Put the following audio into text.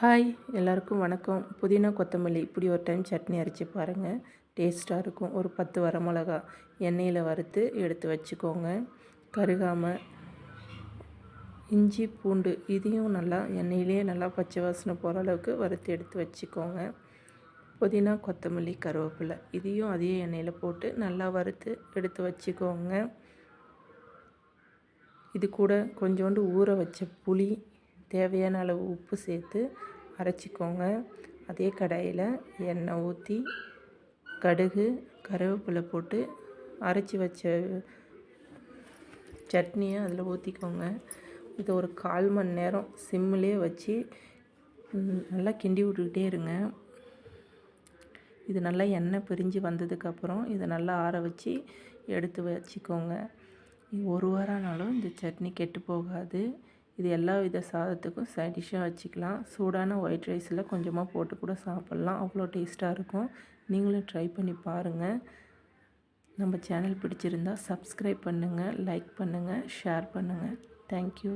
Hi எல்லாருக்கும் வணக்கம். புதினா கொத்தமல்லி இப்படி ஒரு டைம் சட்னி அரைச்சி பாருங்கள். டேஸ்ட்டாக இருக்கும். ஒரு 10 வரமிளகா எண்ணெயில் வறுத்து எடுத்து வச்சுக்கோங்க. கருகாமல் இஞ்சி பூண்டு இதையும் நல்லா எண்ணெயிலே நல்லா பச்சை வாசனை போகிற அளவுக்கு வறுத்து எடுத்து வச்சுக்கோங்க. புதினா கொத்தமல்லி கருவேப்பிலை இதையும் அதே எண்ணெயில் போட்டு நல்லா வறுத்து எடுத்து வச்சுக்கோங்க. இது கூட கொஞ்சோண்டு ஊற வச்ச புளி, தேவையான அளவு உப்பு சேர்த்து அரைச்சிக்கோங்க. அதே கடாயில் எண்ணெய் ஊற்றி கடுகு கருவேப்பிலை போட்டு அரைச்சி வச்ச சட்னியை அதில் ஊற்றிக்கோங்க. இதை ஒரு 1/4 மணி நேரம் சிம்மிலே வச்சு நல்லா கிண்டி விட்டுக்கிட்டே இருங்க. இது நல்லா எண்ணெய் பிரிஞ்சு வந்ததுக்கப்புறம் இதை நல்லா ஆற வச்சு எடுத்து வச்சுக்கோங்க. ஒரு வாரம்னாலும் இந்த சட்னி கெட்டு போகாது. இது எல்லா வித சாதத்துக்கும் சைட் டிஷ்ஷாக வச்சுக்கலாம். சூடான ஒயிட் ரைஸில் கொஞ்சமாக போட்டு கூட சாப்பிட்லாம். அவ்வளோ டேஸ்ட்டாக இருக்கும். நீங்களும் ட்ரை பண்ணி பாருங்கள். நம்ம சேனல் பிடிச்சிருந்தால் சப்ஸ்கிரைப் பண்ணுங்கள், லைக் பண்ணுங்கள், ஷேர் பண்ணுங்கள். தேங்க்யூ.